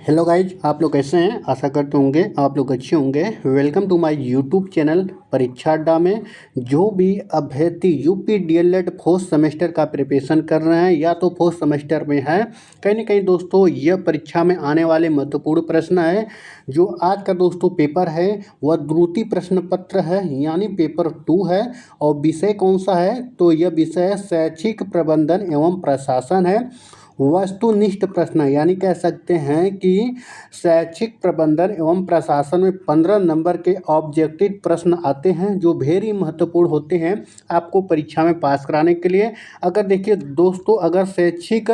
Hello guys, आप लोग कैसे हैं। आशा करते होंगे आप लोग अच्छे होंगे। Welcome to my YouTube channel Pariksha Adda में। जो भी अभ्यर्थी यूपी डीएलएड फोर्थ सेमेस्टर का प्रिपरेशन कर रहे हैं या तो फोर्थ सेमेस्टर में है, कहीं ना कहीं दोस्तों यह परीक्षा में आने वाले महत्वपूर्ण प्रश्न है। जो आज का दोस्तों पेपर है वह द्रुति प्रश्न पत्र है, यानी पेपर 2 है। और विषय कौन सा है, तो यह विषय शैक्षिक प्रबंधन एवं प्रशासन है। वस्तुनिष्ठ प्रश्न यानी कह सकते हैं कि शैक्षिक प्रबंधन एवं प्रशासन में 15 नंबर के ऑब्जेक्टिव प्रश्न आते हैं जो वेरी महत्वपूर्ण होते हैं आपको परीक्षा में पास कराने के लिए। अगर देखिए दोस्तों, अगर शैक्षिक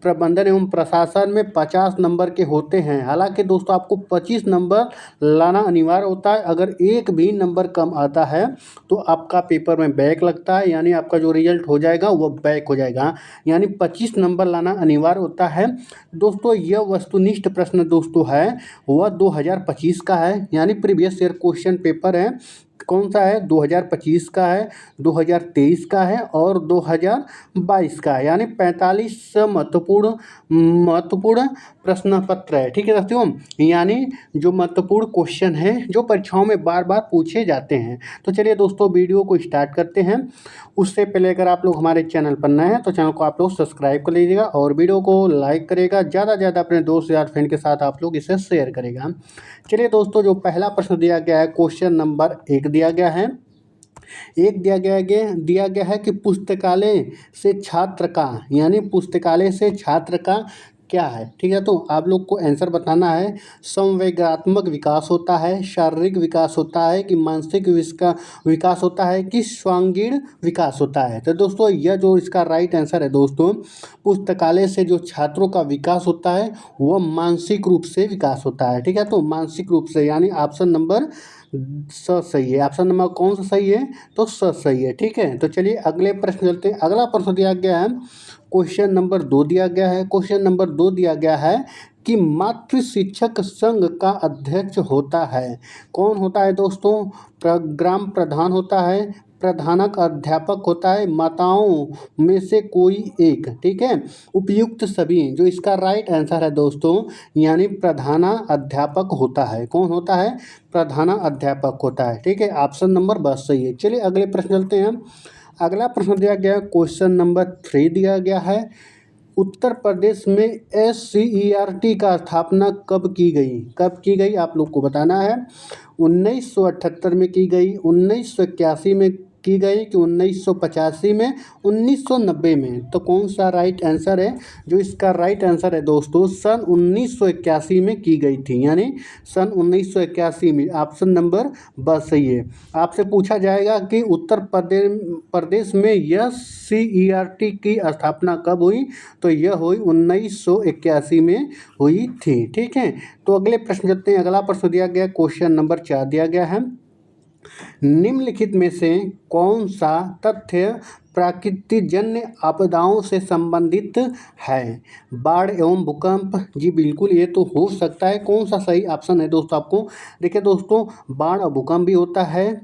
प्रबंधन एवं प्रशासन में 50 नंबर के होते हैं, हालांकि दोस्तों आपको 25 नंबर लाना अनिवार्य होता है। अगर एक भी नंबर कम आता है तो आपका पेपर में बैक लगता है, यानी आपका जो रिजल्ट हो जाएगा वह बैक हो जाएगा, यानी 25 नंबर लाना अनिवार्य होता है। दोस्तों यह वस्तुनिष्ठ प्रश्न दोस्तों है वह 2025 का है, यानी प्रीवियस ईयर क्वेश्चन पेपर है। कौन सा है, 2025 का है, 2023 का है और 2022 का है, यानी 45 महत्वपूर्ण प्रश्न पत्र है। ठीक है दोस्तों, यानी जो महत्वपूर्ण क्वेश्चन है जो परीक्षाओं में बार बार पूछे जाते हैं। तो चलिए दोस्तों वीडियो को स्टार्ट करते हैं। उससे पहले अगर आप लोग हमारे चैनल पर नए हैं तो चैनल को आप लोग सब्सक्राइब कर लीजिएगा और वीडियो को लाइक करेगा, ज़्यादा से ज़्यादा अपने दोस्त यार फ्रेंड के साथ आप लोग इसे शेयर करेगा। चलिए दोस्तों, जो पहला प्रश्न दिया गया है, क्वेश्चन नंबर 1 दिया गया है। दिया गया है कि पुस्तकालय से छात्र का, यानी पुस्तकालय से छात्र का क्या है। ठीक है, तो आप लोग को आंसर बताना है। संवेगात्मक विकास होता है, शारीरिक विकास होता है कि मानसिक विकास होता है कि स्वांगीण विकास होता है। तो दोस्तों यह जो इसका राइट आंसर है दोस्तों, पुस्तकालय से जो छात्रों का विकास होता है वह मानसिक रूप से विकास होता है। ठीक है, तो मानसिक रूप से, यानी ऑप्शन नंबर सही है। ऑप्शन नंबर कौन सा सही है, तो सही है। ठीक है, तो चलिए अगले प्रश्न चलते हैं। अगला प्रश्न दिया गया है, क्वेश्चन नंबर 2 दिया गया है। क्वेश्चन नंबर 2 दिया गया है कि मातृ शिक्षक संघ का अध्यक्ष होता है। कौन होता है दोस्तों, ग्राम प्रधान होता है, प्रधानक अध्यापक होता है, माताओं में से कोई एक। ठीक है, उपयुक्त सभी, जो इसका राइट आंसर है दोस्तों, यानी प्रधाना अध्यापक होता है। कौन होता है, प्रधाना अध्यापक होता है। ठीक है, ऑप्शन नंबर बस सही है। चलिए अगले प्रश्न चलते हैं। अगला प्रश्न दिया गया है, क्वेश्चन नंबर 3 दिया गया है। उत्तर प्रदेश में SCERT का स्थापना कब की गई। कब की गई आप लोग को बताना है। 1978 में की गई, 1981 में की गई कि 1985 में, 1990 में। तो कौन सा राइट आंसर है, जो इसका राइट आंसर है दोस्तों, सन 1981 में की गई थी, यानी सन 1981 में। ऑप्शन नंबर बस सही है। आपसे पूछा जाएगा कि उत्तर प्रदेश में SCERT की स्थापना कब हुई, तो यह हुई 1981 में हुई थी। ठीक है, तो अगले प्रश्न चलते हैं। अगला प्रश्न दिया गया, क्वेश्चन नंबर 4 दिया गया है। निम्नलिखित में से कौन सा तथ्य प्राकृतिकजन्य आपदाओं से संबंधित है। बाढ़ एवं भूकंप, जी बिल्कुल ये तो हो सकता है। कौन सा सही ऑप्शन है दोस्तों आपको, देखिए दोस्तों, बाढ़ और भूकंप भी होता है,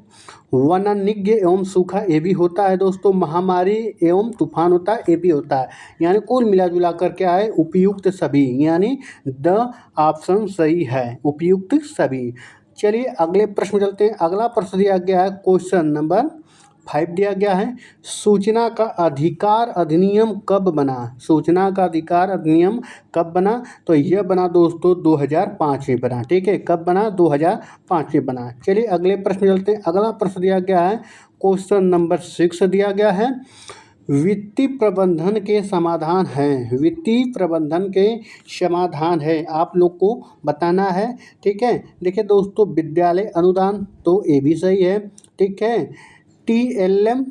वनाग्नि एवं सूखा ये भी होता है दोस्तों, महामारी एवं तूफान होता है ये भी होता है, यानी कुल मिला जुला कर क्या है, उपयुक्त सभी, यानी द ऑप्शन सही है, उपयुक्त सभी। चलिए अगले प्रश्न चलते हैं। अगला प्रश्न दिया गया है, क्वेश्चन नंबर 5 दिया गया है। सूचना का अधिकार अधिनियम कब बना। सूचना का अधिकार अधिनियम कब बना, तो यह बना दोस्तों 2005 में बना। ठीक है, कब बना, 2005 में बना। चलिए अगले प्रश्न चलते हैं। अगला प्रश्न दिया गया है, क्वेश्चन नंबर 6 दिया गया है। वित्तीय प्रबंधन के समाधान हैं, वित्तीय प्रबंधन के समाधान है, आप लोग को बताना है। ठीक है, देखिए दोस्तों, विद्यालय अनुदान तो ये भी सही है। ठीक है, TLM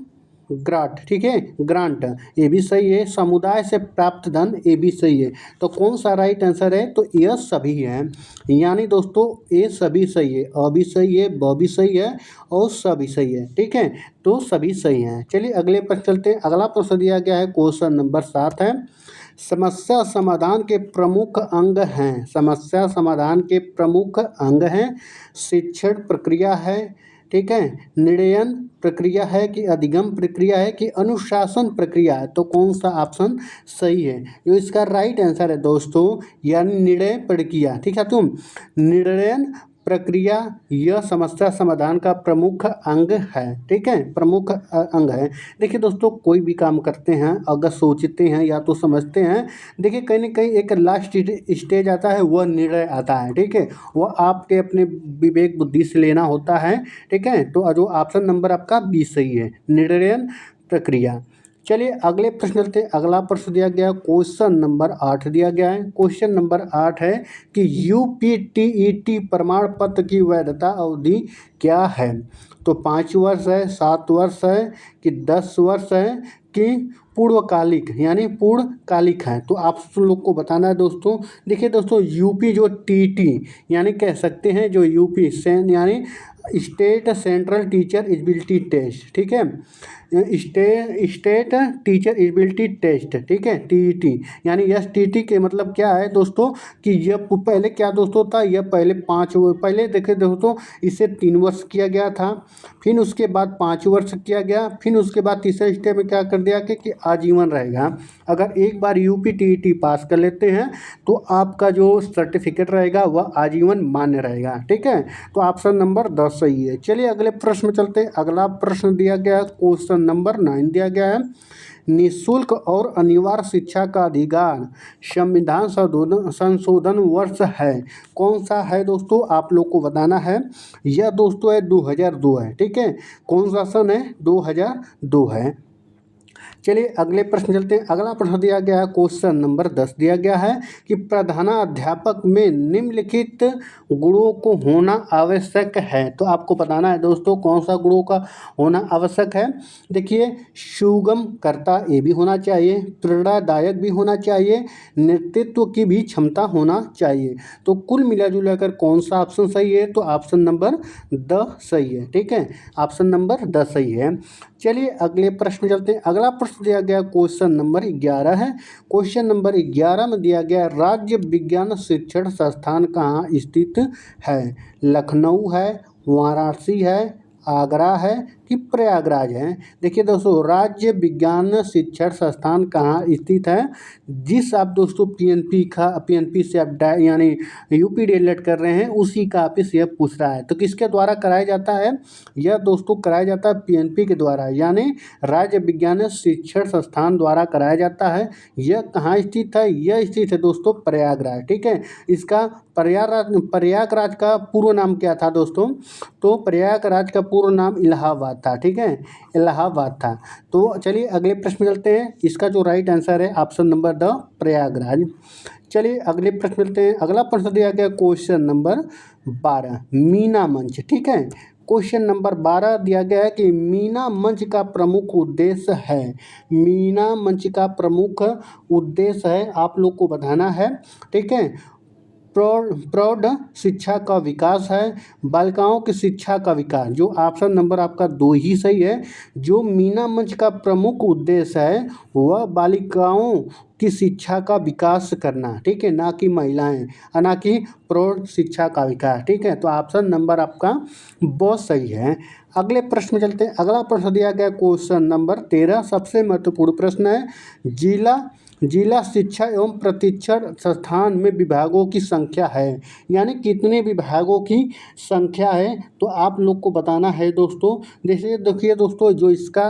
ग्रांट, ठीक है, ग्रांट ये भी सही है। समुदाय से प्राप्त धन ये भी सही है। तो कौन सा राइट आंसर है, तो यह सभी है, यानी दोस्तों ये सभी सही है, अ भी सही है, ब भी सही है और स भी सही है। ठीक है, तो सभी सही हैं। चलिए अगले पर चलते हैं। अगला प्रश्न दिया गया है, क्वेश्चन नंबर 7 है। समस्या समाधान के प्रमुख अंग हैं, समस्या समाधान के प्रमुख अंग हैं, शिक्षण प्रक्रिया है, ठीक है, निर्णयन प्रक्रिया है कि अधिगम प्रक्रिया है कि अनुशासन प्रक्रिया है, तो कौन सा ऑप्शन सही है? जो इसका राइट आंसर है दोस्तों, यानी निर्णय प्रक्रिया। ठीक है, तुम निर्णयन प्रक्रिया यह समस्या समाधान का प्रमुख अंग है। ठीक है, प्रमुख अंग है। देखिए दोस्तों, कोई भी काम करते हैं अगर सोचते हैं या तो समझते हैं, देखिए कहीं ना कहीं एक लास्ट स्टेज आता है, वह निर्णय आता है। ठीक है, वह आपके अपने विवेक बुद्धि से लेना होता है। ठीक है, तो जो ऑप्शन नंबर आपका बी सही है, निर्णयन प्रक्रिया। चलिए अगले प्रश्न चलते हैं। अगला प्रश्न दिया गया क्वेश्चन नंबर 8 दिया गया है। क्वेश्चन नंबर 8 है कि यूपीटीईटी प्रमाण पत्र की वैधता अवधि क्या है? तो 5 वर्ष है, 7 वर्ष है कि 10 वर्ष है कि पूर्वकालिक यानी पूर्णकालिक है? तो आप लोग को बताना है दोस्तों। देखिए दोस्तों, यूपी जो टीटी यानी कह सकते हैं, जो यूपी से यानी state central teacher eligibility test, ठीक है, स्टेट टीचर एलिजिबिलिटी टेस्ट, ठीक है, टीईटी यानी एसटीटी के मतलब क्या है दोस्तों कि यह पहले क्या दोस्तों था, यह पहले देखिए दोस्तों, इसे 3 वर्ष किया गया था, फिर उसके बाद 5 वर्ष किया गया, फिर उसके बाद तीसरे स्टेप में क्या कर दिया कि आजीवन रहेगा। अगर एक बार यूपी टीईटी पास कर लेते हैं तो आपका जो सर्टिफिकेट रहेगा वह आजीवन मान्य रहेगा। ठीक है, तो ऑप्शन नंबर 10 सही है। चलिए अगले प्रश्न में चलते हैं। अगला प्रश्न दिया गया है, क्वेश्चन नंबर 9 दिया गया है। निःशुल्क और अनिवार्य शिक्षा का अधिकार संविधान संशोधन वर्ष है, कौन सा है दोस्तों? आप लोग को बताना है। यह दोस्तों है 2002 है। ठीक है, कौन सा सन है? 2002 है। चलिए अगले प्रश्न चलते हैं। अगला प्रश्न दिया गया है, क्वेश्चन नंबर 10 दिया गया है कि प्रधानाध्यापक में निम्नलिखित गुणों को होना आवश्यक है। तो आपको बताना है दोस्तों कौन सा गुणों का होना आवश्यक है। देखिए, सुगम कर्ता ये भी होना चाहिए, प्रेरणादायक भी होना चाहिए, नेतृत्व की भी क्षमता होना चाहिए। तो कुल मिला जुला कर कौन सा ऑप्शन सही है? तो ऑप्शन नंबर 10 सही है। ठीक है, ऑप्शन नंबर 10 सही है। चलिए अगले प्रश्न चलते हैं। अगला प्रश्न दिया गया क्वेश्चन नंबर 11 है। क्वेश्चन नंबर 11 में दिया गया राज्य विज्ञान शिक्षण संस्थान कहाँ स्थित है? लखनऊ है, वाराणसी है, आगरा है कि प्रयागराज है? देखिए दोस्तों, राज्य विज्ञान शिक्षण संस्थान कहाँ स्थित है? जिस आप दोस्तों पीएनपी से आप यानी यूपी डीएलएड कर रहे हैं, उसी का ऑफिस यह पूछ रहा है। तो किसके द्वारा कराया जाता है? यह दोस्तों कराया जाता है पीएनपी के द्वारा, यानी राज्य विज्ञान शिक्षण संस्थान द्वारा कराया जाता है। यह कहाँ स्थित है? यह स्थित है दोस्तों प्रयागराज। ठीक है, इसका प्रयागराज का पूर्व नाम क्या था दोस्तों? तो प्रयागराज का पूर्व नाम इलाहाबाद था। ठीक है, इलाहाबाद था। तो चलिए अगले प्रश्न में चलते हैं। इसका जो राइट आंसर है ऑप्शन नंबर द प्रयागराज। चलिए अगले प्रश्न मिलते हैं। अगला प्रश्न दिया गया क्वेश्चन नंबर 12, मीना मंच। ठीक है, क्वेश्चन नंबर 12 दिया गया है कि मीना मंच का प्रमुख उद्देश्य है। मीना मंच का प्रमुख उद्देश्य है, आप लोग को बताना है। ठीक है, प्रौढ़ शिक्षा का विकास है, बालिकाओं की शिक्षा का विकास। जो ऑप्शन नंबर आपका 2 ही सही है। जो मीना मंच का प्रमुख उद्देश्य है वह बालिकाओं की शिक्षा का विकास करना। ठीक है, ना कि महिलाएं, ना कि प्रौढ़ शिक्षा का विकास। ठीक है, तो ऑप्शन नंबर आपका बहुत सही है। अगले प्रश्न में चलते हैं। अगला प्रश्न दिया गया क्वेश्चन नंबर 13, सबसे महत्वपूर्ण प्रश्न है। जिला शिक्षा एवं प्रशिक्षण संस्थान में विभागों की संख्या है, यानी कितने विभागों की संख्या है? तो आप लोग को बताना है दोस्तों। जैसे देखिए दोस्तों, जो इसका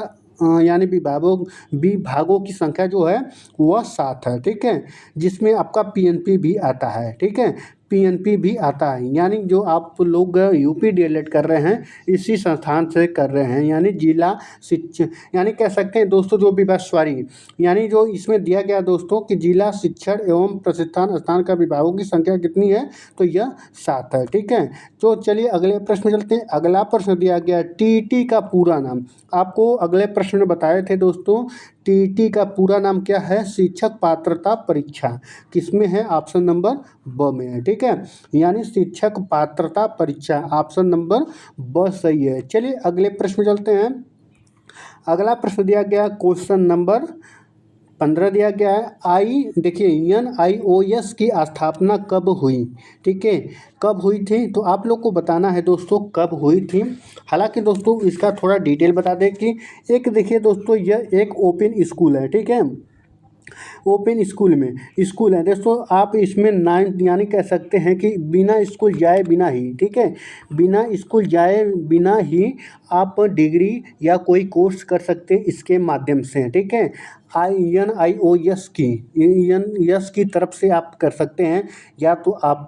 यानी विभागों की संख्या जो है वह 7 है। ठीक है, जिसमें आपका पीएनपी भी आता है। ठीक है, पीएनपी भी आता है, यानी जो आप लोग यूपी डीएलएड कर रहे हैं इसी संस्थान से कर रहे हैं, यानी जिला शिक्षा, यानी कह सकते हैं दोस्तों जो विभाग यानी जो इसमें दिया गया दोस्तों कि जिला शिक्षण एवं प्रशिक्षण संस्थान का विभागों की संख्या कितनी है? तो यह 7 है। ठीक है, तो चलिए अगले प्रश्न में चलते हैं। अगला प्रश्न दिया गया टीईटी का पूरा नाम। आपको अगले प्रश्न में बताए थे दोस्तों, टीईटी का पूरा नाम क्या है? शिक्षक पात्रता परीक्षा। किसमें है? ऑप्शन नंबर ब में है। ठीक है, यानी शिक्षक पात्रता परीक्षा, ऑप्शन नंबर ब सही है। चलिए अगले प्रश्न में चलते हैं। अगला प्रश्न दिया गया क्वेश्चन नंबर 15 दिया गया है। देखिए NIOS की स्थापना कब हुई, ठीक है, कब हुई थी, तो आप लोग को बताना है दोस्तों कब हुई थी। हालांकि दोस्तों इसका थोड़ा डिटेल बता दें कि एक देखिए दोस्तों यह एक ओपन स्कूल है, ठीक है, ओपन स्कूल है दोस्तों। आप इसमें 9 यानी कह सकते हैं कि बिना स्कूल जाए बिना ही, ठीक है, बिना स्कूल जाए बिना ही आप डिग्री या कोई कोर्स कर सकते हैं इसके माध्यम से, ठीक है। NIOS की तरफ से आप कर सकते हैं, या तो आप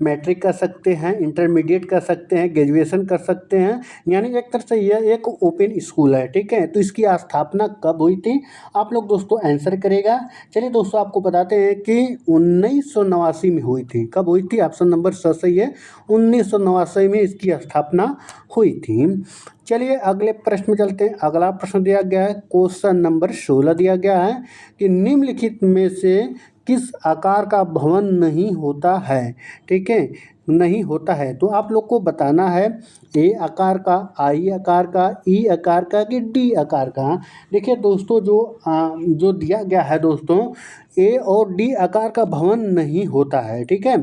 मैट्रिक कर सकते हैं, इंटरमीडिएट कर सकते हैं, ग्रेजुएशन कर सकते हैं, यानी एक तरह से यह एक ओपन स्कूल है, ठीक है। तो इसकी स्थापना कब हुई थी आप लोग दोस्तों आंसर करेगा। चलिए दोस्तों आपको बताते हैं कि 1989 में हुई थी। कब हुई थी, ऑप्शन नंबर सही है, 1989 में इसकी स्थापना हुई थी। चलिए अगले प्रश्न में चलते हैं। अगला प्रश्न दिया गया है, क्वेश्चन नंबर 16 दिया गया है कि निम्नलिखित में से किस आकार का भवन नहीं होता है, ठीक है, नहीं होता है। तो आप लोग को बताना है ए आकार का, आई आकार का, ई आकार का कि डी आकार का। देखिए दोस्तों जो दिया गया है दोस्तों, ए और डी आकार का भवन नहीं होता है, ठीक है,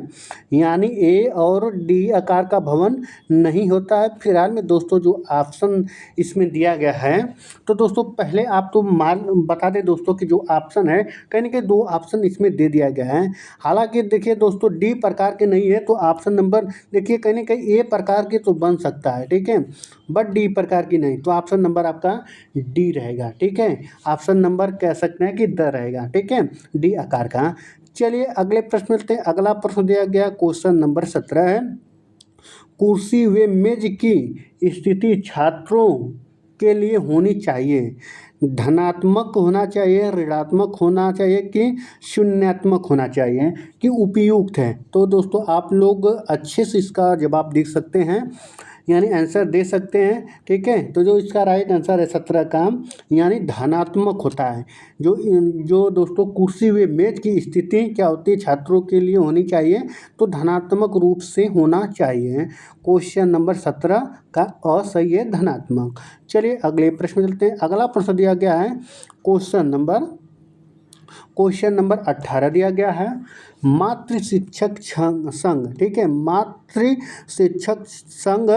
यानी ए और डी आकार का भवन नहीं होता है। फिलहाल में दोस्तों जो ऑप्शन इसमें दिया गया है, तो दोस्तों पहले आप तो बता दें दोस्तों कि जो ऑप्शन है कहीं ना कहीं 2 ऑप्शन इसमें दे दिया गया है। हालांकि देखिए दोस्तों डी प्रकार के नहीं है, तो ऑप्शन नंबर देखिए कहीं ना कहीं ए प्रकार के तो बन सकता है, ठीक है, बट डी प्रकार की नहीं, तो ऑप्शन नंबर आपका डी रहेगा, ठीक है। ऑप्शन नंबर कह सकते हैं कि द रहेगा, ठीक है, डी आकार का। चलिए अगले प्रश्न मिलते हैं। अगला प्रश्न दिया गया क्वेश्चन नंबर 17 है, कुर्सी व मेज की स्थिति छात्रों के लिए होनी चाहिए, धनात्मक होना चाहिए, ऋणात्मक होना चाहिए कि शून्यात्मक होना चाहिए कि उपयुक्त है। तो दोस्तों आप लोग अच्छे से इसका जवाब देख सकते हैं, यानी आंसर दे सकते हैं, ठीक है। तो जो इसका राइट आंसर है 17 का, यानी धनात्मक होता है। जो दोस्तों कुर्सी व मेज की स्थिति क्या होती है छात्रों के लिए होनी चाहिए, तो धनात्मक रूप से होना चाहिए। क्वेश्चन नंबर 17 का सही है, धनात्मक। चलिए अगले प्रश्न में चलते हैं। अगला प्रश्न दिया गया है क्वेश्चन नंबर 18 दिया गया है, मातृ शिक्षक संघ, ठीक है, मातृ शिक्षक संघ,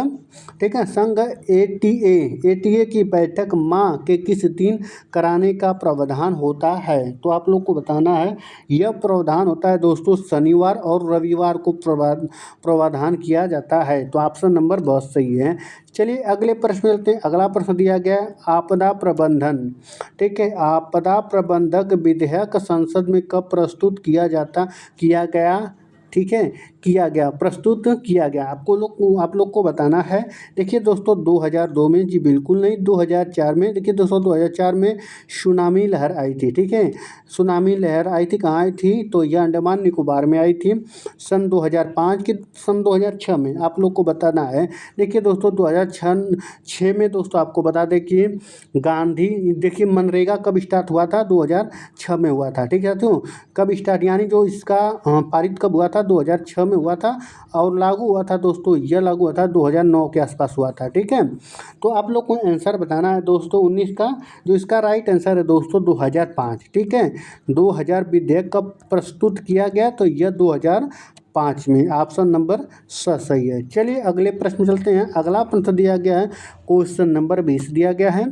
ठीक है, संघ ATA की बैठक माह के किस दिन कराने का प्रावधान होता है। तो आप लोग को बताना है यह प्रावधान होता है दोस्तों शनिवार और रविवार को प्रावधान किया जाता है। तो ऑप्शन नंबर बहुत सही है। चलिए अगले प्रश्न मिलते हैं। अगला प्रश्न दिया गया है आपदा प्रबंधन, ठीक है, आपदा प्रबंधक विधेयक संसद में कब प्रस्तुत किया गया, ठीक है, प्रस्तुत किया गया। आप लोग को बताना है। देखिए दोस्तों 2002 में, जी बिल्कुल नहीं, 2004 में। देखिए दोस्तों 2004 में सुनामी लहर आई थी, ठीक है, सुनामी लहर आई थी, कहाँ आई थी, तो यह अंडमान निकोबार में आई थी सन 2005 की सन 2006 में। आप लोग को बताना है। देखिए दोस्तों 2006 में दोस्तों आपको बता दें कि गांधी, देखिए मनरेगा कब स्टार्ट हुआ था, 2006 में हुआ था, ठीक है। तो कब स्टार्ट, यानी जो इसका पारित कब हुआ था, 2006 में हुआ था, और लागू हुआ था दोस्तों, यह लागू हुआ था 2009 के आसपास हुआ था, ठीक है। तो आप लोग को आंसर बताना है दोस्तों 19 का, जो इसका राइट आंसर है दोस्तों 2005, ठीक है। 2000 विधेयक कब प्रस्तुत किया गया, तो यह 2005 में, ऑप्शन नंबर सही है। चलिए अगले प्रश्न चलते हैं। अगला प्रश्न दिया गया है क्वेश्चन नंबर 20 दिया गया है,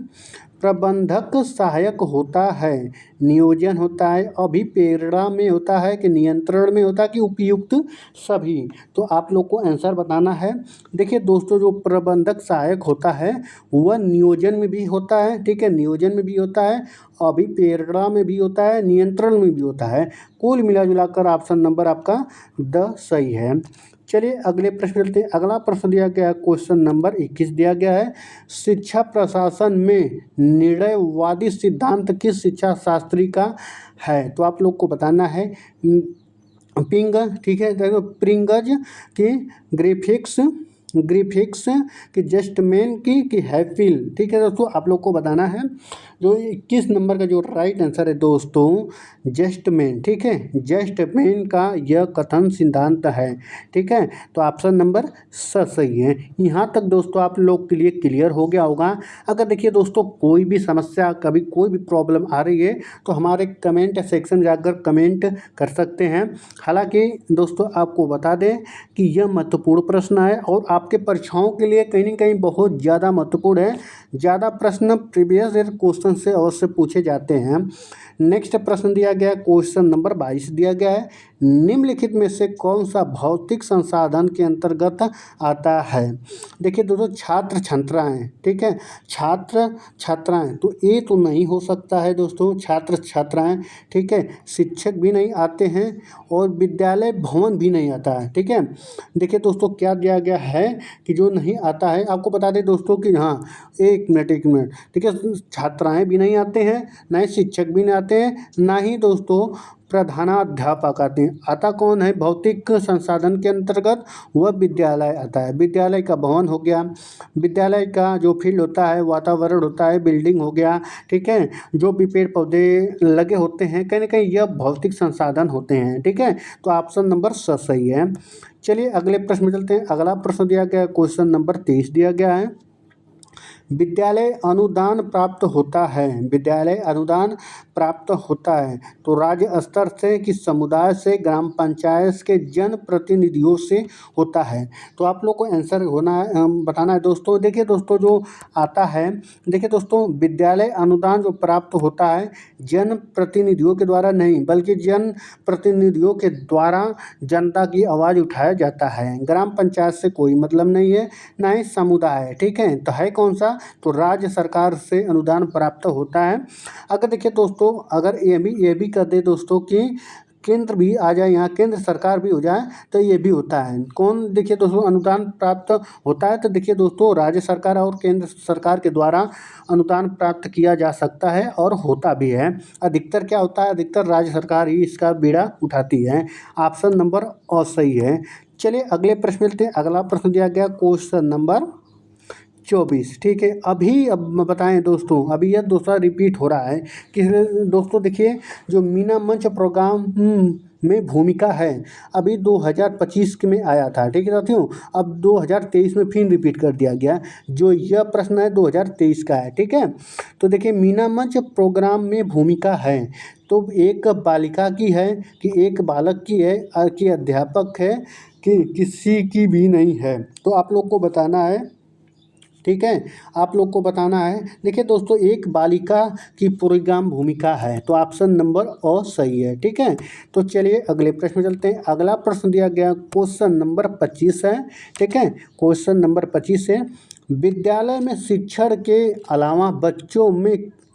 प्रबंधक सहायक होता है, नियोजन होता है, अभिप्रेरणा में होता है कि नियंत्रण में होता है कि उपयुक्त सभी। तो आप लोग को आंसर बताना है। देखिए दोस्तों जो प्रबंधक सहायक होता है वह नियोजन में भी होता है, ठीक है, नियोजन में भी होता है, अभिप्रेरणा में भी होता है, नियंत्रण में भी होता है। कुल मिला जुलाकर ऑप्शन नंबर आपका द सही है। चलिए अगले प्रश्न चलते हैं। अगला प्रश्न दिया गया है क्वेश्चन नंबर 21 दिया गया है, शिक्षा प्रशासन में निर्णयवादी सिद्धांत किस शिक्षा शास्त्री का है। तो आप लोग को बताना है पिंग, ठीक है, देखो प्रिंगज की, ग्रिफिक्स की, जस्टमैन की, कि हैफिल, ठीक है दोस्तों आप लोग को बताना है। जो 21 नंबर का जो राइट आंसर है दोस्तों, जस्ट मैन। ठीक है, जस्ट मैन का यह कथन सिद्धांत है। ठीक है, तो ऑप्शन नंबर सही है। यहाँ तक दोस्तों आप लोग के लिए क्लियर हो गया होगा। अगर देखिए दोस्तों कोई भी समस्या, कभी कोई भी प्रॉब्लम आ रही है तो हमारे कमेंट सेक्शन में जाकर कमेंट कर सकते हैं। हालांकि दोस्तों आपको बता दें कि यह महत्वपूर्ण प्रश्न है और आपके परीक्षाओं के लिए कहीं ना कहीं बहुत ज़्यादा महत्वपूर्ण है। ज़्यादा प्रश्न प्रीवियस ईयर क्वेश्चन से अवश्य पूछे जाते हैं। नेक्स्ट प्रश्न दिया गया है, क्वेश्चन नंबर 22 दिया गया है, निम्नलिखित में से कौन सा भौतिक संसाधन के अंतर्गत आता है। देखिए दोस्तों, छात्र छात्राएँ, ठीक है, छात्र छात्राएँ, तो ये तो नहीं हो सकता है दोस्तों, छात्र छात्राएँ। ठीक है, शिक्षक भी नहीं आते हैं और विद्यालय भवन भी नहीं आता है। ठीक है, देखिए दोस्तों क्या दिया गया है कि जो नहीं आता है, आपको बता दें दोस्तों कि हाँ, एक मिनट, ठीक है, छात्राएँ भी नहीं आते हैं, ना ही शिक्षक भी नहीं आते हैं, ना ही दोस्तों प्रधानाध्यापक आते हैं। आता कौन है भौतिक संसाधन के अंतर्गत? वह विद्यालय आता है। विद्यालय का भवन हो गया, विद्यालय का जो फील्ड होता है, वातावरण होता है, बिल्डिंग हो गया, ठीक है, जो भी पेड़ पौधे लगे होते हैं, कहीं ना कहीं यह भौतिक संसाधन होते हैं। ठीक है, तो ऑप्शन नंबर सही है। चलिए अगले प्रश्न में चलते हैं। अगला प्रश्न दिया गया है, क्वेश्चन नंबर 23 दिया गया है, विद्यालय अनुदान प्राप्त होता है, विद्यालय अनुदान प्राप्त होता है तो राज्य स्तर से कि समुदाय से, ग्राम पंचायत के जन प्रतिनिधियों से होता है। तो आप लोग को आंसर बताना है दोस्तों। देखिए दोस्तों जो आता है, देखिए दोस्तों विद्यालय अनुदान जो प्राप्त होता है जन प्रतिनिधियों के द्वारा नहीं, बल्कि जन प्रतिनिधियों के द्वारा जनता की आवाज़ उठाया जाता है। ग्राम पंचायत से कोई मतलब नहीं है, ना ही समुदाय। ठीक है, तो है कौन सा? तो राज्य सरकार से अनुदान प्राप्त होता है। अगर देखिए दोस्तों, अगर ये भी कर दे दोस्तों कि केंद्र भी आ जाए, यहाँ केंद्र सरकार भी हो जाए तो ये भी होता है। कौन देखिए दोस्तों अनुदान प्राप्त होता है? तो देखिए दोस्तों राज्य सरकार और केंद्र सरकार के द्वारा अनुदान प्राप्त किया जा सकता है और होता भी है। अधिकतर क्या होता है? अधिकतर राज्य सरकार ही इसका बीड़ा उठाती है। ऑप्शन नंबर सही है। चलिए अगले प्रश्न मिलते हैं। अगला प्रश्न दिया गया क्वेश्चन नंबर 24। ठीक है, अभी अब बताएं दोस्तों, अभी यह दूसरा रिपीट हो रहा है कि दोस्तों देखिए जो मीना मंच प्रोग्राम में भूमिका है, अभी 2025 में आया था। ठीक है साथियों, अब 2023 में फिर रिपीट कर दिया गया। जो यह प्रश्न है 2023 का है। ठीक है, तो देखिए मीना मंच प्रोग्राम में भूमिका है तो एक बालिका की है कि एक बालक की है कि अध्यापक है कि किसी की भी नहीं है, तो आप लोग को बताना है। ठीक है, आप लोग को बताना है। देखिए दोस्तों एक बालिका की प्रोग्राम भूमिका है तो ऑप्शन नंबर सही है। ठीक है, तो चलिए अगले प्रश्न में चलते हैं। अगला प्रश्न दिया गया क्वेश्चन नंबर 25 है। ठीक है, क्वेश्चन नंबर 25 है, विद्यालय में शिक्षण के अलावा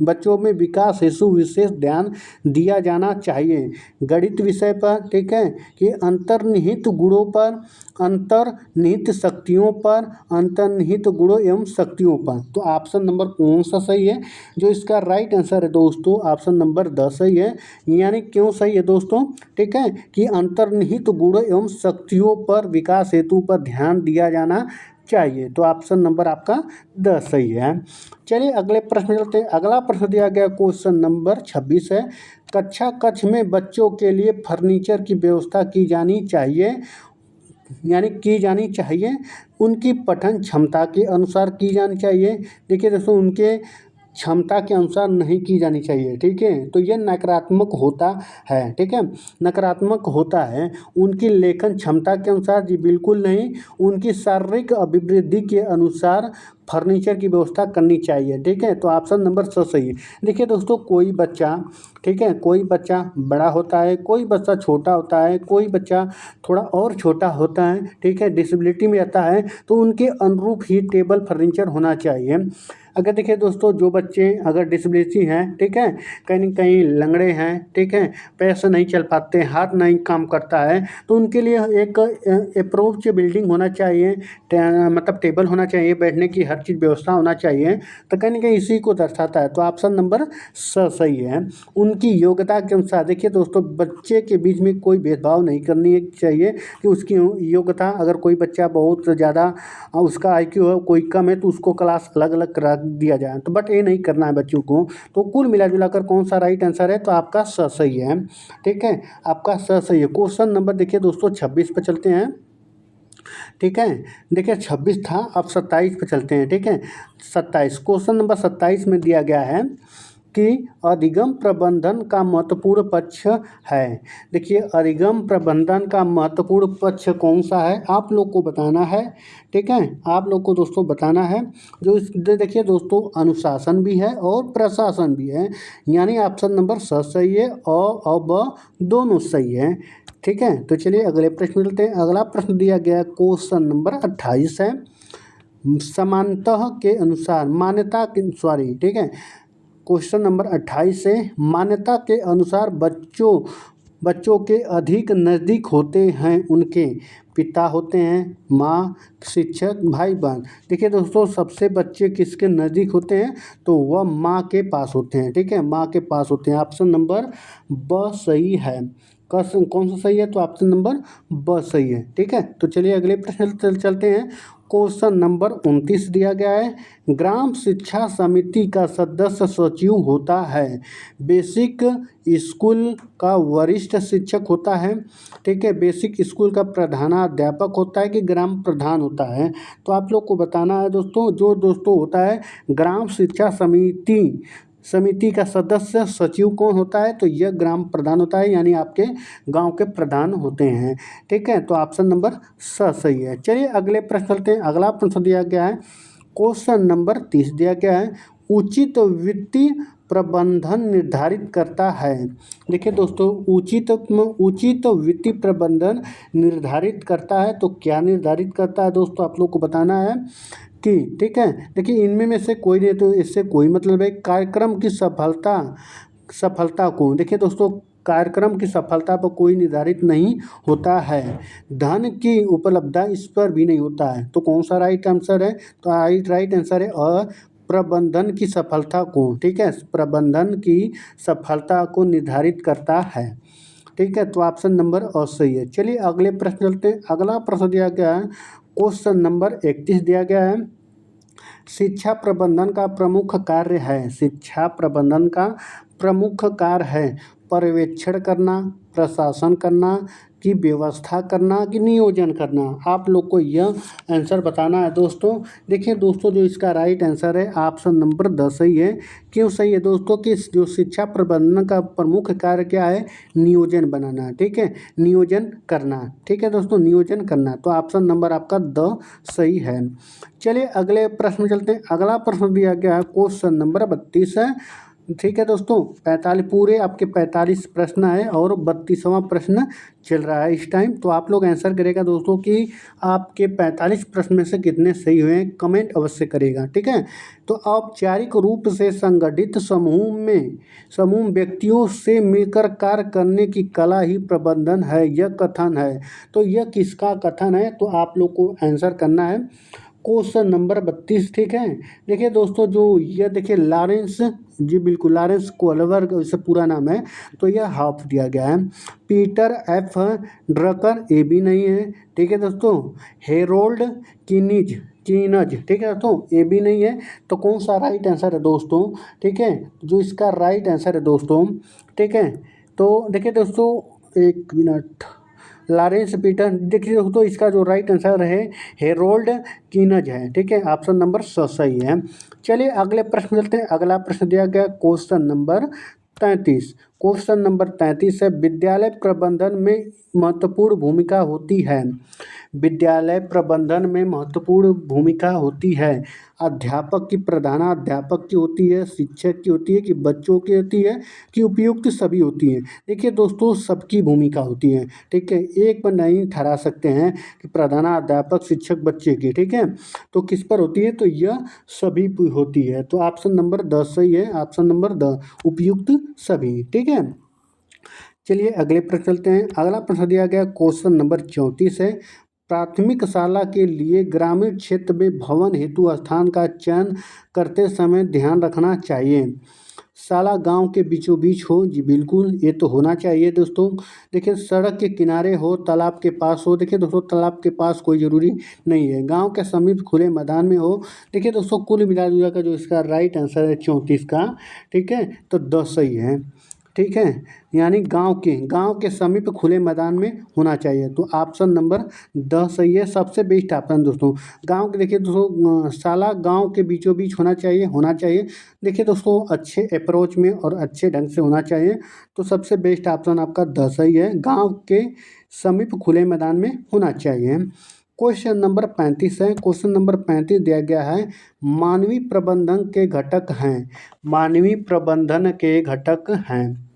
बच्चों में विकास हेतु विशेष ध्यान दिया जाना चाहिए। गणित विषय पर, ठीक है, कि अंतर्निहित गुणों पर, अंतर्निहित शक्तियों पर, अंतर्निहित गुणों एवं शक्तियों पर। तो ऑप्शन नंबर कौन सा सही है? जो इसका राइट आंसर है दोस्तों ऑप्शन नंबर 10 सही है। यानी क्यों सही है दोस्तों? ठीक है, कि अंतर्निहित गुणों एवं शक्तियों पर विकास हेतु पर ध्यान दिया जाना चाहिए। तो ऑप्शन नंबर आपका 10 सही है। चलिए अगले प्रश्न चलते हैं। अगला प्रश्न दिया गया क्वेश्चन नंबर 26 है, कक्षा कक्ष में बच्चों के लिए फर्नीचर की व्यवस्था की जानी चाहिए, यानी की जानी चाहिए उनकी पठन क्षमता के अनुसार की जानी चाहिए। देखिए दोस्तों उनके क्षमता के अनुसार नहीं की जानी चाहिए। ठीक है, तो यह नकारात्मक होता है। ठीक है, नकारात्मक होता है। उनकी लेखन क्षमता के अनुसार जी बिल्कुल नहीं, उनकी शारीरिक अभिवृद्धि के अनुसार फर्नीचर की व्यवस्था करनी चाहिए। ठीक है, तो ऑप्शन नंबर सही है। देखिए दोस्तों कोई बच्चा, ठीक है, कोई बच्चा बड़ा होता है, कोई बच्चा छोटा होता है, कोई बच्चा थोड़ा और छोटा होता है, ठीक है, डिसेबिलिटी में आता है, तो उनके अनुरूप ही टेबल फर्नीचर होना चाहिए। अगर देखिए दोस्तों जो बच्चे अगर डिसेबिलिटी हैं, ठीक है, कहीं न कहीं लंगड़े हैं, ठीक है, पैर से नहीं चल पाते, हाथ नहीं काम करता है, तो उनके लिए एक अप्रोच बिल्डिंग होना चाहिए, मतलब टेबल होना चाहिए, बैठने की हर चीज़ व्यवस्था होना चाहिए। तो कहीं न कहीं इसी को दर्शाता है। तो ऑप्शन नंबर सही है। उनकी योग्यता के अनुसार, देखिए दोस्तों बच्चे के बीच में कोई भेदभाव नहीं करनी चाहिए कि उसकी योग्यता, अगर कोई बच्चा बहुत ज़्यादा उसका IQ है, कोई कम है, तो उसको क्लास अलग अलग दिया जाए, तो बट ये नहीं करना है बच्चों को। तो कुल मिला जुला कर कौन सा राइट आंसर है, तो आपका स सही है। ठीक है, आपका स सही है। क्वेश्चन नंबर देखिए दोस्तों 26 पे चलते हैं। ठीक है, देखिए 26 था, अब 27 पे चलते हैं। ठीक है, 27 क्वेश्चन नंबर 27 में दिया गया है कि अधिगम प्रबंधन का महत्वपूर्ण पक्ष है। देखिए अधिगम प्रबंधन का महत्वपूर्ण पक्ष कौन सा है, आप लोग को बताना है। ठीक है, आप लोग को दोस्तों बताना है। जो इस देखिए दोस्तों अनुशासन भी है और प्रशासन भी है, यानी ऑप्शन नंबर सही है और ब दोनों सही है। ठीक है, तो चलिए अगले प्रश्न मिलते हैं। अगला प्रश्न दिया गया क्वेश्चन नंबर 28 है। समानतः के अनुसार मान्यता के सॉरी ठीक है, क्वेश्चन नंबर 28 से मान्यता के अनुसार बच्चों के अधिक नज़दीक होते हैं उनके पिता होते हैं, माँ, शिक्षक, भाई बहन। देखिए दोस्तों सबसे बच्चे किसके नज़दीक होते हैं, तो वह माँ के पास होते हैं। ठीक है, माँ के पास होते हैं। ऑप्शन नंबर ब सही है। कौन सा सही है, तो ऑप्शन नंबर ब सही है। ठीक है, तो चलिए अगले प्रश्न चलते हैं। क्वेश्चन नंबर 29 दिया गया है। ग्राम शिक्षा समिति का सदस्य सचिव होता है। बेसिक स्कूल का वरिष्ठ शिक्षक होता है। ठीक है, बेसिक स्कूल का प्रधानाध्यापक होता है कि ग्राम प्रधान होता है, तो आप लोग को बताना है दोस्तों। जो दोस्तों होता है ग्राम शिक्षा समिति का सदस्य सचिव कौन होता है, तो यह ग्राम प्रधान होता है, यानी आपके गांव के प्रधान होते हैं। ठीक है, तो ऑप्शन नंबर सही है। चलिए अगले प्रश्न चलते हैं। अगला प्रश्न दिया गया है क्वेश्चन नंबर 30 दिया गया है। उचित वित्तीय प्रबंधन निर्धारित करता है। देखिए दोस्तों उचित वित्तीय प्रबंधन निर्धारित करता है, तो क्या निर्धारित करता है दोस्तों, आप लोग को बताना है कि ठीक है। देखिए इनमें में से कोई नहीं, तो इससे कोई मतलब है। कार्यक्रम की सफलता को देखिए दोस्तों, कार्यक्रम की सफलता पर कोई निर्धारित नहीं होता है। धन की उपलब्धता इस पर भी नहीं होता है। तो कौन सा राइट आंसर है, तो राइट आंसर है प्रबंधन की सफलता को। ठीक है, प्रबंधन की सफलता को निर्धारित करता है। ठीक है, तो ऑप्शन नंबर सही है। चलिए अगले प्रश्न चलते हैं। अगला प्रश्न दिया गया है क्वेश्चन नंबर 31 दिया गया है। शिक्षा प्रबंधन का प्रमुख कार्य है। शिक्षा प्रबंधन का प्रमुख कार्य है पर्यवेक्षण करना, प्रशासन करना, की व्यवस्था करना, कि नियोजन करना। आप लोग को यह आंसर बताना है दोस्तों। देखिए दोस्तों जो इसका राइट आंसर है ऑप्शन नंबर 10 सही है। क्यों सही है दोस्तों, कि जो शिक्षा प्रबंधन का प्रमुख कार्य क्या है, नियोजन बनाना। ठीक है, नियोजन करना। ठीक है दोस्तों, नियोजन करना, तो ऑप्शन नंबर आपका द सही है। चलिए अगले प्रश्न में चलते हैं। अगला प्रश्न दिया गया है क्वेश्चन नंबर 32 है। ठीक है दोस्तों 45 पूरे आपके 45 प्रश्न है और 32वां प्रश्न चल रहा है इस टाइम। तो आप लोग आंसर करेगा दोस्तों कि आपके 45 प्रश्न में से कितने सही हुए हैं, कमेंट अवश्य करेगा। ठीक है, तो औपचारिक रूप से संगठित समूह व्यक्तियों से मिलकर कार्य करने की कला ही प्रबंधन है, यह कथन है। तो यह किसका कथन है, तो आप लोग को आंसर करना है क्वेश्चन नंबर 32। ठीक है, देखिए दोस्तों जो यह देखिए लॉरेंस जी, बिल्कुल लॉरेंस कोहलबर्ग इससे पूरा नाम है, तो यह हाफ दिया गया है। पीटर एफ ड्रकर ये भी नहीं है। ठीक है दोस्तों, हेरोल्ड कीनज, ठीक है दोस्तों ये भी नहीं है। तो कौन सा राइट आंसर है दोस्तों, ठीक है, जो इसका राइट आंसर है दोस्तों। ठीक है, तो देखिए दोस्तों एक मिनट, लॉरेंस पीटर, देखिए दोस्तों इसका जो राइट आंसर है हेरोल्ड कीनज है। ठीक है, ऑप्शन नंबर सही है। चलिए अगले प्रश्न चलते हैं। अगला प्रश्न दिया गया क्वेश्चन नंबर 33। क्वेश्चन नंबर 33 है। विद्यालय प्रबंधन में महत्वपूर्ण भूमिका होती है। विद्यालय प्रबंधन में महत्वपूर्ण भूमिका होती है। अध्यापक की, प्रधानाध्यापक की होती है, शिक्षक की होती है, कि बच्चों की होती है, कि उपयुक्त सभी होती हैं। देखिए दोस्तों सबकी भूमिका होती है। ठीक है, एक पर नहीं ठहरा सकते हैं कि प्रधानाध्यापक, शिक्षक, बच्चे की। ठीक है, तो किस पर होती है, तो यह सभी पर होती है। तो ऑप्शन नंबर 10 सही है। ऑप्शन नंबर 10 उपयुक्त सभी। ठीक है, चलिए अगले प्रश्न चलते हैं। अगला प्रश्न दिया गया क्वेश्चन नंबर 34 है। प्राथमिक शाला के लिए ग्रामीण क्षेत्र में भवन हेतु स्थान का चयन करते समय ध्यान रखना चाहिए। शाला गांव के बीचों बीच हो, जी बिल्कुल ये तो होना चाहिए दोस्तों। देखिए सड़क के किनारे हो, तालाब के पास हो। देखिए दोस्तों तालाब के पास कोई ज़रूरी नहीं है, गांव के समीप खुले मैदान में हो। देखिए दोस्तों कुल मिला जुला कर जो इसका राइट आंसर है 34 का, ठीक है, तो 10 सही है, ठीक है। यानी गांव के समीप खुले मैदान में होना चाहिए, तो ऑप्शन नंबर 10 सही है, सबसे बेस्ट ऑप्शन दोस्तों। गांव के देखिए दोस्तों शाला गांव के बीचों बीच होना चाहिए। देखिए दोस्तों अच्छे अप्रोच में और अच्छे ढंग से होना चाहिए, तो सबसे बेस्ट ऑप्शन आपका 10 सही है, गाँव के समीप खुले मैदान में होना चाहिए। क्वेश्चन नंबर 35 है। क्वेश्चन नंबर 35 दिया गया है, मानवीय प्रबंधन के घटक हैं। मानवीय प्रबंधन के घटक हैं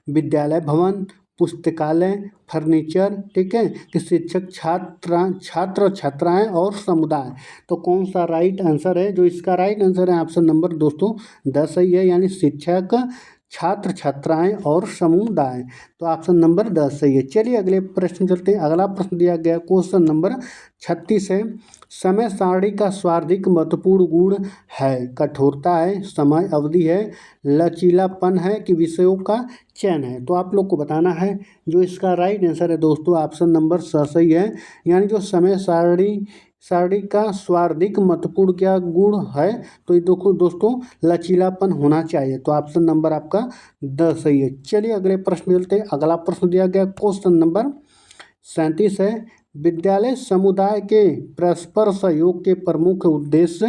विद्यालय भवन, पुस्तकालय, फर्नीचर, ठीक है, कि शिक्षक छात्र छात्राएं और समुदाय। तो कौन सा राइट आंसर है? जो इसका राइट आंसर है ऑप्शन नंबर दोस्तों 10 सही है, यानी शिक्षक छात्र छात्राएं और समुदाय। तो ऑप्शन नंबर 10 सही है। चलिए अगले प्रश्न चलते हैं। अगला प्रश्न दिया गया क्वेश्चन नंबर 36 है, समय सारणी का सर्वाधिक महत्वपूर्ण गुण है। कठोरता है, समय अवधि है, लचीलापन है, कि विषयों का चयन है। तो आप लोग को बताना है। जो इसका राइट आंसर है दोस्तों ऑप्शन नंबर सही है, यानी जो समय सारणी का सर्वाधिक महत्वपूर्ण क्या गुण है, तो ये देखो दोस्तों लचीलापन होना चाहिए। तो ऑप्शन नंबर आपका 10 सही है। चलिए अगले प्रश्न चलते हैं। अगला प्रश्न दिया गया क्वेश्चन नंबर 37 है, विद्यालय समुदाय के परस्पर सहयोग के प्रमुख उद्देश्य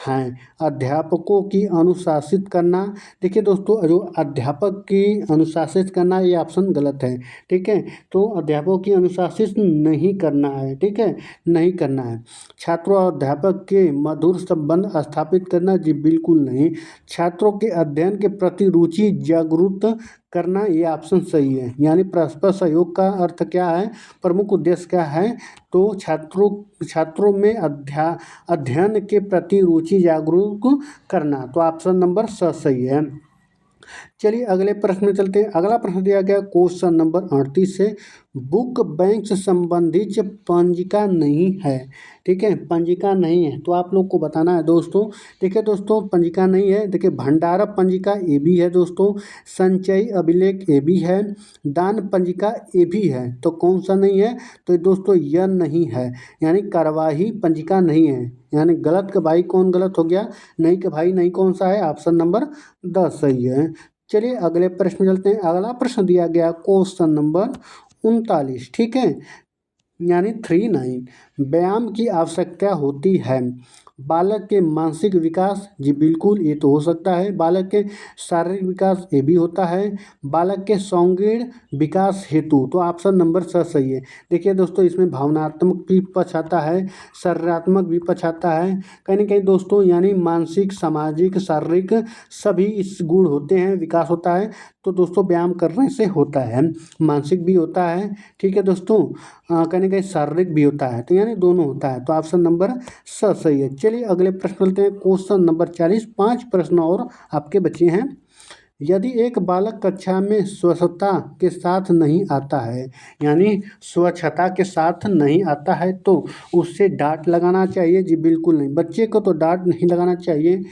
हैं। अध्यापकों की अनुशासित करना। देखिए दोस्तों जो अध्यापक की अनुशासित करना ये ऑप्शन गलत है, ठीक है, तो अध्यापकों की अनुशासित नहीं करना है, ठीक है, नहीं करना है। छात्रों और अध्यापक के मधुर संबंध स्थापित करना, जी बिल्कुल नहीं। छात्रों के अध्ययन के प्रति रुचि जागरूक करना, ये ऑप्शन सही है, यानी परस्पर सहयोग का अर्थ क्या है, प्रमुख उद्देश्य क्या है, तो छात्रों में अध्ययन के प्रति रुचि जागरूक करना। तो ऑप्शन नंबर सही है। चलिए अगले प्रश्न में चलते हैं। अगला प्रश्न दिया गया क्वेश्चन नंबर 38 से, बुक बैंक से संबंधित पंजिका नहीं है, ठीक है, पंजिका नहीं है। तो आप लोग को बताना है दोस्तों। देखिए दोस्तों पंजिका नहीं है, देखिए भंडारा पंजिका ये भी है दोस्तों, संचयी अभिलेख ये भी है, दान पंजिका ये भी है। तो कौन सा नहीं है, तो दोस्तों यह नहीं है, यानी कार्यवाही पंजिका नहीं है। यानी गलत का भाई कौन गलत हो गया, नहीं का भाई नहीं कौन सा है, ऑप्शन नंबर 10 सही है। चलिए अगले प्रश्न चलते हैं। अगला प्रश्न दिया गया क्वेश्चन नंबर 39, ठीक है, यानी 39, व्यायाम की आवश्यकता होती है। बालक के मानसिक विकास, जी बिल्कुल ये तो हो सकता है। बालक के शारीरिक विकास ये भी होता है। बालक के सौंदर्य विकास हेतु, तो ऑप्शन नंबर सही है। देखिए दोस्तों इसमें भावनात्मक भी पक्ष आता है, शारीरात्मक भी पक्ष आता है, कहीं ना कहीं दोस्तों, यानी मानसिक सामाजिक शारीरिक सभी इस गुण होते हैं, विकास होता है। तो दोस्तों व्यायाम करने से होता है, मानसिक भी होता है, ठीक है दोस्तों, कहीं ना कहीं शारीरिक भी होता है, तो यानी दोनों होता है। तो ऑप्शन नंबर सही है। चलिए अगले प्रश्न चलते हैं। क्वेश्चन नंबर 40, 5 प्रश्न और आपके बचे हैं। यदि एक बालक कक्षा में स्वच्छता के साथ नहीं आता है, यानी स्वच्छता के साथ नहीं आता है, तो उससे डांट लगाना चाहिए, जी बिल्कुल नहीं, बच्चे को तो डांट नहीं लगाना चाहिए।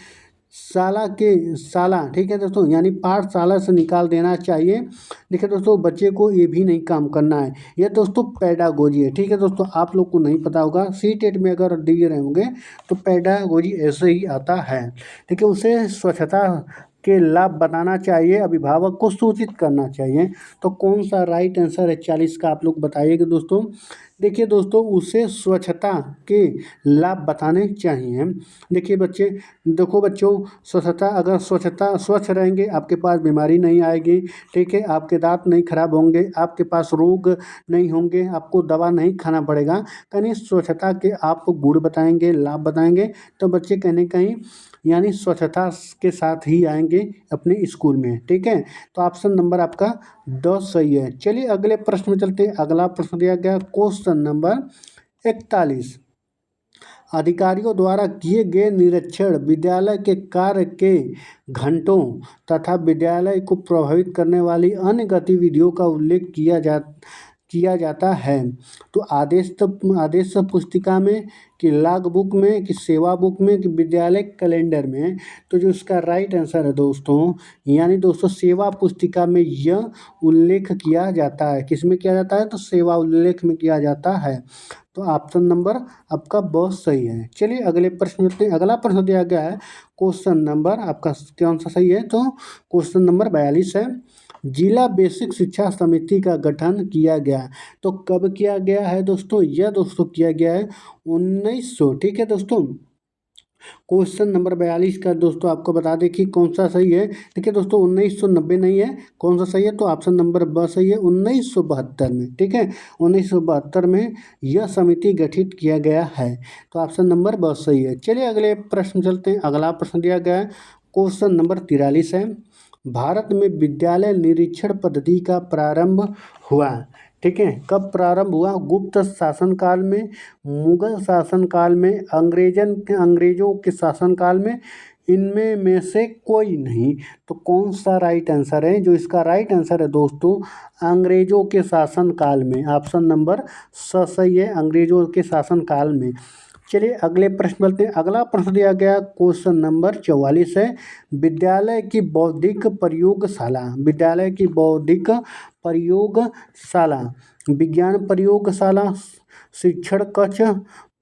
शाला, ठीक है दोस्तों, यानी पाठशाला से निकाल देना चाहिए। देखिए दोस्तों बच्चे को ये भी नहीं काम करना है, ये दोस्तों पैडागोजी है, ठीक है दोस्तों, आप लोग को नहीं पता होगा, सीटेट में अगर दिए रहे होंगे तो पैडागोजी ऐसे ही आता है। देखिए उसे स्वच्छता के लाभ बताना चाहिए, अभिभावक को सूचित करना चाहिए। तो कौन सा राइट आंसर है 40 का, आप लोग बताइएगा दोस्तों। देखिए दोस्तों उसे स्वच्छता के लाभ बताने चाहिए। देखिए देखो बच्चों, अगर स्वच्छ रहेंगे आपके पास बीमारी नहीं आएगी, ठीक है, आपके दांत नहीं खराब होंगे, आपके पास रोग नहीं होंगे, आपको दवा नहीं खाना पड़ेगा। कहीं स्वच्छता के आप गुण बताएंगे, लाभ बताएंगे, तो बच्चे कहीं कहीं यानी स्वच्छता के साथ ही आएंगे अपने स्कूल में, ठीक है। तो ऑप्शन नंबर आपका 10 सही है। चलिए अगले प्रश्न में चलते हैं। अगला प्रश्न दिया गया क्वेश्चन नंबर 41, अधिकारियों द्वारा किए गए निरीक्षण विद्यालय के कार्य के घंटों तथा विद्यालय को प्रभावित करने वाली अन्य गतिविधियों का उल्लेख किया जाता है? तो आदेश पुस्तिका में, कि लॉग बुक में, कि सेवा बुक में, कि विद्यालय कैलेंडर में? तो जो इसका राइट आंसर है दोस्तों, यानी दोस्तों सेवा पुस्तिका में यह उल्लेख किया जाता है। किस में किया जाता है? तो सेवा उल्लेख में किया जाता है। तो ऑप्शन नंबर आपका बहुत सही है। चलिए अगले प्रश्न चलते हैं। अगला प्रश्न दिया गया है क्वेश्चन नंबर आपका कौन सा सही है? तो क्वेश्चन नंबर 42 है। जिला बेसिक शिक्षा समिति का गठन किया गया, तो कब किया गया है दोस्तों? यह दोस्तों किया गया है 1900। ठीक है दोस्तों, क्वेश्चन नंबर 42 का दोस्तों आपको बता दें कि कौन सा सही है। देखिए दोस्तों 1990 नहीं है, कौन सा सही है? तो ऑप्शन नंबर ब सही है, 1972 में। ठीक है, 1972 में यह समिति गठित किया गया है। तो ऑप्शन नंबर ब सही है। चलिए अगले प्रश्न चलते हैं। अगला प्रश्न दिया गया है क्वेश्चन नंबर 43 है। भारत में विद्यालय निरीक्षण पद्धति का प्रारंभ हुआ, ठीक है, कब प्रारंभ हुआ? गुप्त शासनकाल में, मुगल शासनकाल में, अंग्रेजों के शासनकाल में? इनमें में से कोई नहीं। तो कौन सा राइट आंसर है? जो इसका राइट आंसर है दोस्तों, अंग्रेजों के शासनकाल में। ऑप्शन नंबर सही है, अंग्रेजों के शासनकाल में। चलिए अगले प्रश्न चलते हैं। अगला प्रश्न दिया गया क्वेश्चन नंबर 44 है। विद्यालय की बौद्धिक प्रयोगशाला, विद्यालय की बौद्धिक प्रयोगशाला, विज्ञान प्रयोगशाला, शिक्षण कक्ष,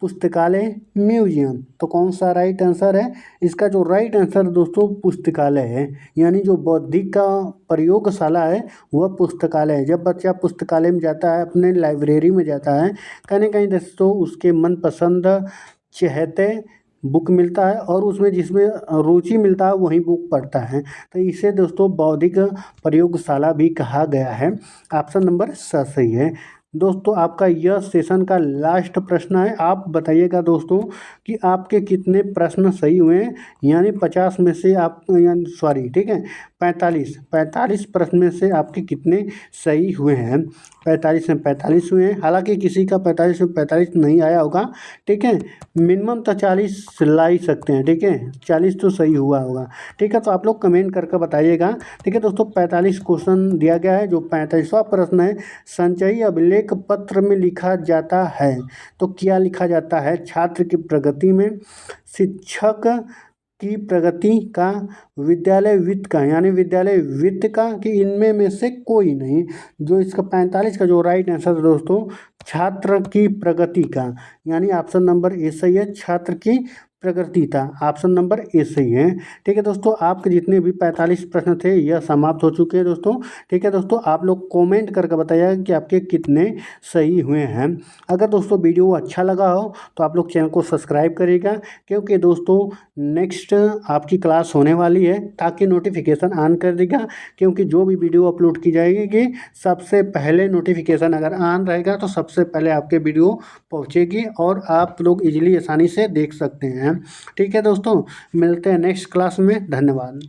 पुस्तकालय, म्यूजियम? तो कौन सा राइट आंसर है? इसका जो राइट आंसर दोस्तों पुस्तकालय है, यानी जो बौद्धिक का प्रयोगशाला है वह पुस्तकालय है। जब बच्चा पुस्तकालय में जाता है, अपने लाइब्रेरी में जाता है, कहीं ना कहीं दोस्तों उसके मनपसंद चहेते बुक मिलता है और उसमें जिसमें रुचि मिलता है वही बुक पढ़ता है। तो इसे दोस्तों बौद्धिक प्रयोगशाला भी कहा गया है। ऑप्शन नंबर सही है। दोस्तों आपका यह सेशन का लास्ट प्रश्न है। आप बताइएगा दोस्तों कि आपके कितने प्रश्न सही हुए हैं, यानी 50 में से आप, यानी सॉरी, ठीक है, 45 प्रश्न में से आपके कितने सही हुए हैं? 45 में 45 हुए हैं। हालांकि किसी का 45 में 45 नहीं आया होगा, ठीक है, मिनिमम तो 40 ला ही सकते हैं, ठीक है, 40 तो सही हुआ होगा। ठीक है, तो आप लोग कमेंट करके बताइएगा। ठीक है दोस्तों, 45 क्वेश्चन दिया गया है। जो 45वां प्रश्न है, संचयी अभिलेख पत्र में लिखा जाता है, तो क्या लिखा जाता है? छात्र की प्रगति में, शिक्षक की प्रगति का, विद्यालय वित्त का, यानी विद्यालय वित्त का, कि इनमें में से कोई नहीं? जो इसका 45 का जो राइट आंसर है दोस्तों, छात्र की प्रगति का, यानी ऑप्शन नंबर ए सही है, छात्र की प्रगति था। ऑप्शन नंबर ए सही है। ठीक है दोस्तों, आपके जितने भी 45 प्रश्न थे यह समाप्त हो चुके हैं दोस्तों। ठीक है दोस्तों, आप लोग कमेंट करके बताइएगा कि आपके कितने सही हुए हैं। अगर दोस्तों वीडियो अच्छा लगा हो तो आप लोग चैनल को सब्सक्राइब करिएगा, क्योंकि दोस्तों नेक्स्ट आपकी क्लास होने वाली है, ताकि नोटिफिकेशन ऑन कर देगा, क्योंकि जो भी वीडियो अपलोड की जाएगी सबसे पहले नोटिफिकेशन अगर ऑन रहेगा तो सबसे पहले आपके वीडियो पहुंचेगी और आप लोग इजीली आसानी से देख सकते हैं। ठीक है दोस्तों, मिलते हैं नेक्स्ट क्लास में। धन्यवाद।